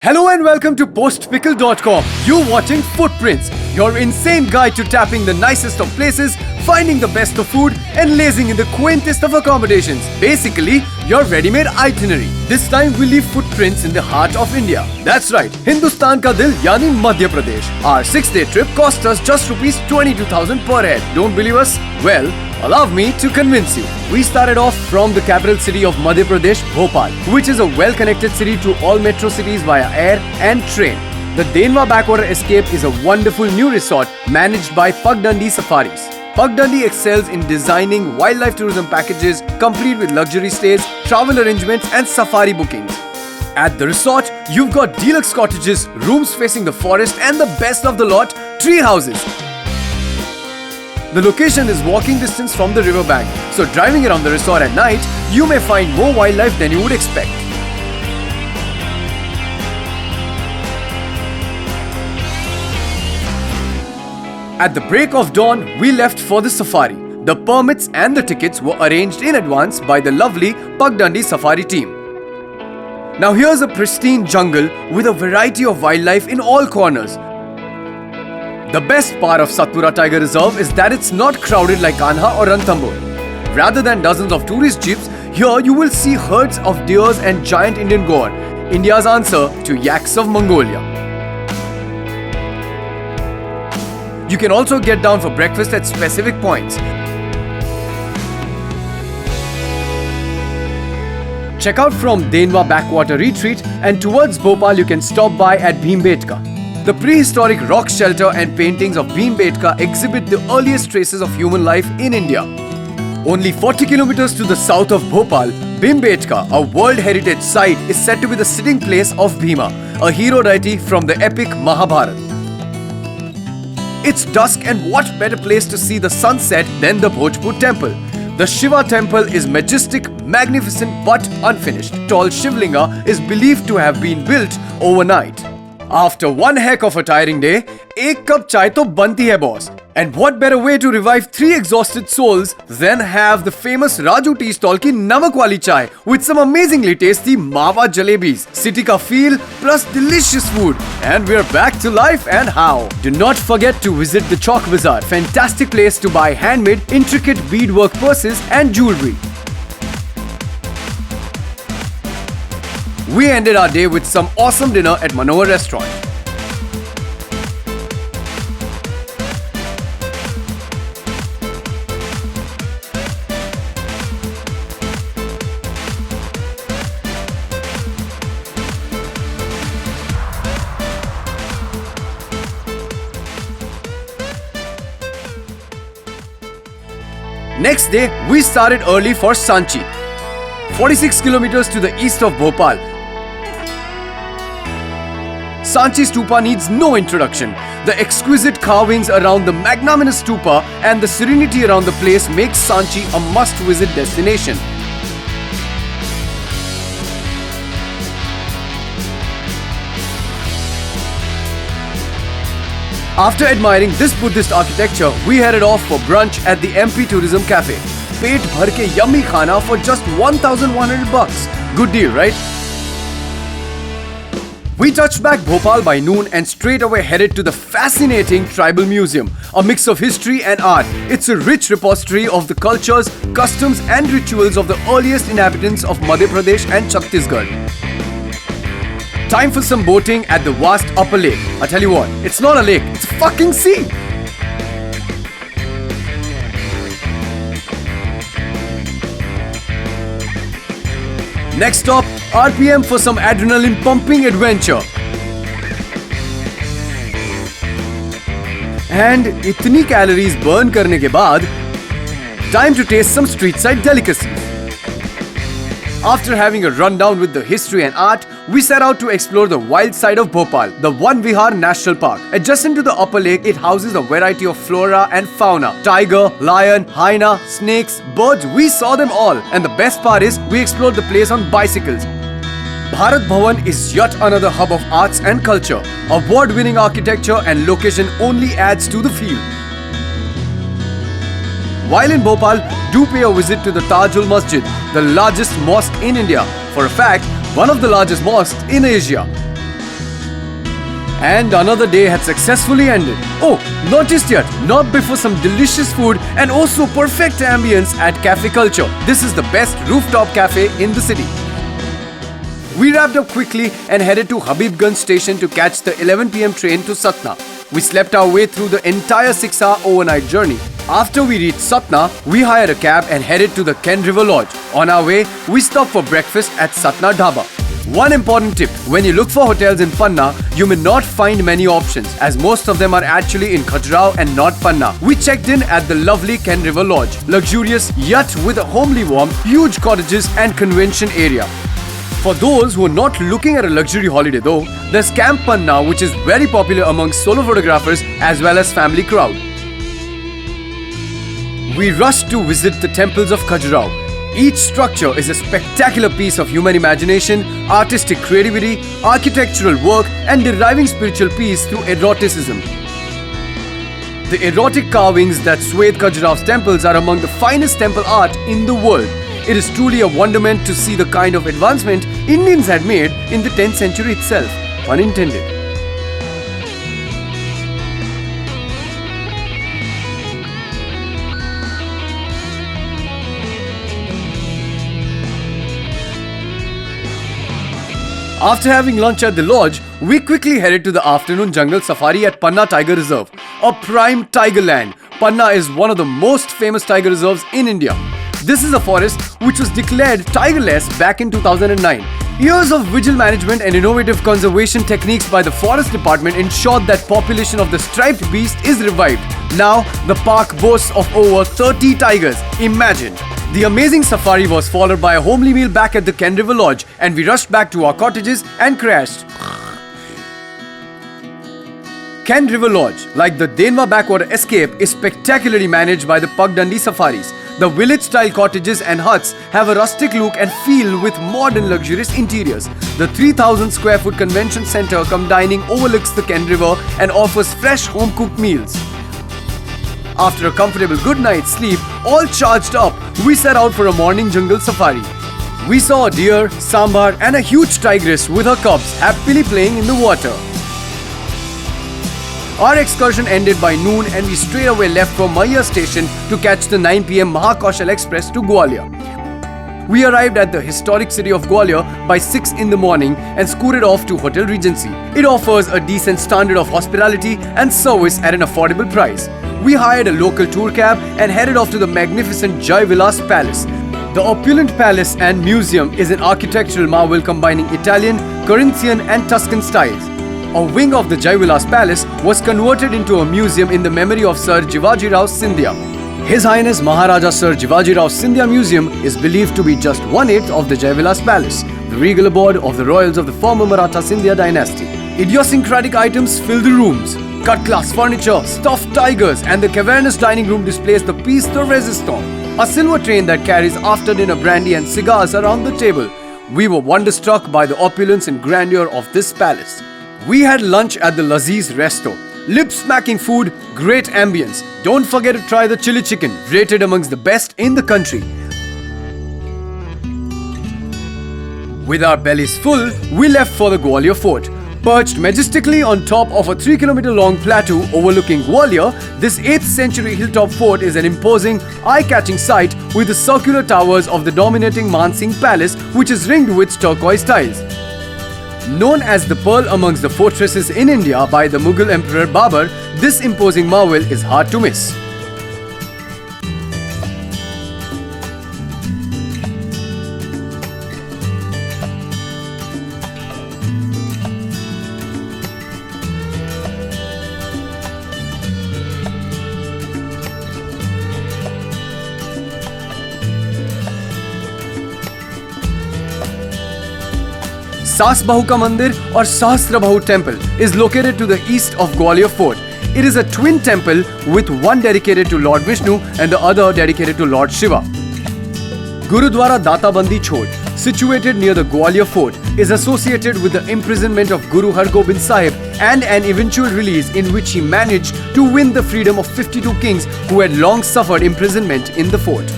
Hello and welcome to postpickle.com. You're watching Footprints, your insane guide to tapping the nicest of places, finding the best of food, and lazing in the quaintest of accommodations. Basically, your ready-made itinerary. This time we leave footprints in the heart of India. That's right, Hindustan ka dil yani Madhya Pradesh. Our 6-day trip cost us just rupees 22,000 per head. Don't believe us? Well, allow me to convince you. We started off from the capital city of Madhya Pradesh, Bhopal, which is a well-connected city to all metro cities via air and train. The Denwa Backwater Escape is a wonderful new resort managed by Pagdandi Safaris. Pagdandi excels in designing wildlife tourism packages complete with luxury stays, travel arrangements and safari bookings. At the resort, you've got deluxe cottages, rooms facing the forest and the best of the lot, tree houses. The location is walking distance from the riverbank, so driving around the resort at night, you may find more wildlife than you would expect. At the break of dawn, we left for the safari. The permits and the tickets were arranged in advance by the lovely Pagdandi Safari team. Now here's a pristine jungle with a variety of wildlife in all corners. The best part of Satpura Tiger Reserve is that it's not crowded like Kanha or Ranthambore. Rather than dozens of tourist jeeps, here you will see herds of deers and giant Indian gaur, India's answer to yaks of Mongolia. You can also get down for breakfast at specific points. Check out from Denwa Backwater Retreat, and towards Bhopal you can stop by at Bhimbetka. The prehistoric rock shelter and paintings of Bhimbetka exhibit the earliest traces of human life in India. Only 40 kilometers to the south of Bhopal, Bhimbetka, a World Heritage Site, is said to be the sitting place of Bhima, a hero deity from the epic Mahabharata. It's dusk, and what better place to see the sunset than the Bhojpur temple. The Shiva temple is majestic, magnificent but unfinished. Tall Shivlinga is believed to have been built overnight. After one heck of a tiring day, ek cup chai to banti hai boss. And what better way to revive three exhausted souls than have the famous Raju tea stall ki namak wali chai with some amazingly tasty mawa jalebis, city ka feel plus delicious food. And we're back to life, and how. Do not forget to visit the Chowk Bazaar, fantastic place to buy handmade intricate beadwork purses and jewelry. We ended our day with some awesome dinner at Manohar Restaurant. Next day, we started early for Sanchi, 46 kilometers to the east of Bhopal. Sanchi Stupa needs no introduction. The exquisite carvings around the magnanimous stupa and the serenity around the place makes Sanchi a must-visit destination. After admiring this Buddhist architecture, we headed off for brunch at the MP Tourism Cafe. Pet bhar ke yummy khana for just 1,100 bucks. Good deal, right? We touched back Bhopal by noon and straight away headed to the fascinating Tribal Museum, a mix of history and art. It's a rich repository of the cultures, customs and rituals of the earliest inhabitants of Madhya Pradesh and Chhattisgarh. Time for some boating at the vast upper lake. I tell you what, it's not a lake, it's a fucking sea! Next stop, RPM for some adrenaline pumping adventure. And itni calories burn karne ke baad, time to taste some street side delicacies. After having a rundown with the history and art, we set out to explore the wild side of Bhopal, the Van Vihar National Park. Adjacent to the upper lake, it houses a variety of flora and fauna. Tiger, lion, hyena, snakes, birds, we saw them all. And the best part is, we explored the place on bicycles. Bharat Bhavan is yet another hub of arts and culture. Award-winning architecture and location only adds to the feel. While in Bhopal, do pay a visit to the Tajul Masjid, the largest mosque in India. For a fact, one of the largest mosques in Asia. And another day had successfully ended. Oh, not just yet. Not before some delicious food and also perfect ambience at Cafe Culture. This is the best rooftop cafe in the city. We wrapped up quickly and headed to Habibganj station to catch the 11 p.m. train to Satna. We slept our way through the entire 6-hour overnight journey. After we reached Satna, we hired a cab and headed to the Ken River Lodge. On our way, we stopped for breakfast at Satna Dhaba. One important tip, when you look for hotels in Panna, you may not find many options as most of them are actually in Khajuraho and not Panna. We checked in at the lovely Ken River Lodge, luxurious yet with a homely warmth, huge cottages and convention area. For those who are not looking at a luxury holiday though, there's Camp Panna, which is very popular among solo photographers as well as family crowd. We rushed to visit the temples of Khajuraho. Each structure is a spectacular piece of human imagination, artistic creativity, architectural work and deriving spiritual peace through eroticism. The erotic carvings that swathe Khajuraho's temples are among the finest temple art in the world. It is truly a wonderment to see the kind of advancement Indians had made in the 10th century itself. Pun intended. After having lunch at the lodge, we quickly headed to the afternoon jungle safari at Panna Tiger Reserve, a prime tiger land. Panna is one of the most famous tiger reserves in India. This is a forest which was declared tigerless back in 2009. Years of vigil management and innovative conservation techniques by the Forest Department ensured that population of the striped beast is revived. Now, the park boasts of over 30 tigers. Imagine! The amazing safari was followed by a homely meal back at the Ken River Lodge and we rushed back to our cottages and crashed. Ken River Lodge, like the Denva Backwater Escape, is spectacularly managed by the Pagdandi Safaris. The village-style cottages and huts have a rustic look and feel with modern luxurious interiors. The 3,000 square foot convention center cum dining overlooks the Ken River and offers fresh home-cooked meals. After a comfortable good night's sleep, all charged up, we set out for a morning jungle safari. We saw a deer, sambar and a huge tigress with her cubs happily playing in the water. Our excursion ended by noon and we straight away left for Maia station to catch the 9 p.m. Mahakaushal Express to Gwalior. We arrived at the historic city of Gwalior by 6 in the morning and scooted off to Hotel Regency. It offers a decent standard of hospitality and service at an affordable price. We hired a local tour cab and headed off to the magnificent Jai Vilas Palace. The opulent palace and museum is an architectural marvel combining Italian, Corinthian and Tuscan styles. A wing of the Jai Vilas Palace was converted into a museum in the memory of Sir Jivaji Rao Scindia. His Highness Maharaja Sir Jivaji Rao Scindia Museum is believed to be just 1/8 of the Jai Vilas Palace, the regal abode of the royals of the former Maratha Scindia dynasty. Idiosyncratic items fill the rooms. Cut-class furniture, stuffed tigers and the cavernous dining room displays the piece de resistance, a silver train that carries after-dinner brandy and cigars around the table. We were wonderstruck by the opulence and grandeur of this palace. We had lunch at the Laziz Resto. Lip-smacking food, great ambience. Don't forget to try the chili chicken, rated amongst the best in the country. With our bellies full, we left for the Gwalior Fort. Perched majestically on top of a 3-kilometer long plateau overlooking Gwalior, this 8th century hilltop fort is an imposing, eye-catching sight with the circular towers of the dominating Man Singh Palace, which is ringed with turquoise tiles. Known as the pearl amongst the fortresses in India by the Mughal Emperor Babur, this imposing marvel is hard to miss. Sas Bahu Ka Mandir or Sahasra Bahu Temple is located to the east of Gwalior Fort. It is a twin temple with one dedicated to Lord Vishnu and the other dedicated to Lord Shiva. Gurudwara Databandi Chhod, situated near the Gwalior Fort, is associated with the imprisonment of Guru Har Gobind Sahib and an eventual release in which he managed to win the freedom of 52 kings who had long suffered imprisonment in the fort.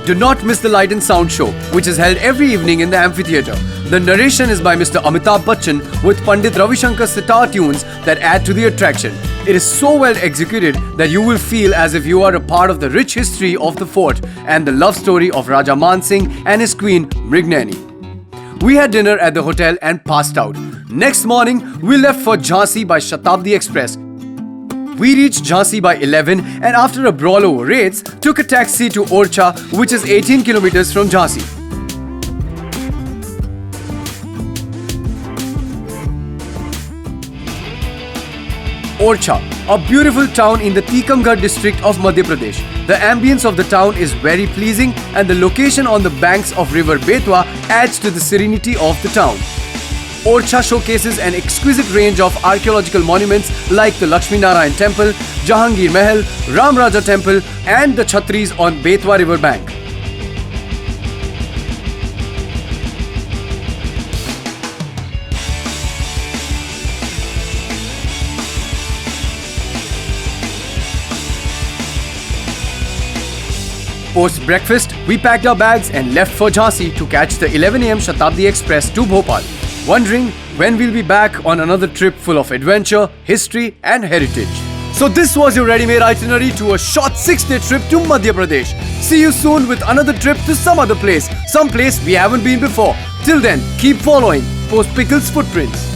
Do not miss the Light and Sound Show, which is held every evening in the amphitheatre. The narration is by Mr. Amitabh Bachchan with Pandit Ravi Shankar sitar tunes that add to the attraction. It is so well executed that you will feel as if you are a part of the rich history of the fort and the love story of Raja Man Singh and his queen Mrignani. We had dinner at the hotel and passed out. Next morning, we left for Jhansi by Shatabdi Express. We reached Jhansi by 11 and after a brawl over rates, took a taxi to Orcha, which is 18 kilometers from Jhansi. Orcha, a beautiful town in the Tikamgarh district of Madhya Pradesh. The ambience of the town is very pleasing and the location on the banks of river Betwa adds to the serenity of the town. Orcha showcases an exquisite range of archaeological monuments like the Lakshmi Narayan Temple, Jahangir Mahal, Ram Raja Temple and the Chhatris on Betwa river bank. Post-breakfast, we packed our bags and left for Jhansi to catch the 11 am Shatabdi Express to Bhopal, wondering when we'll be back on another trip full of adventure, history and heritage. So this was your ready-made itinerary to a short 6-day trip to Madhya Pradesh. See you soon with another trip to some other place, some place we haven't been before. Till then, keep following Post Pickles Footprints.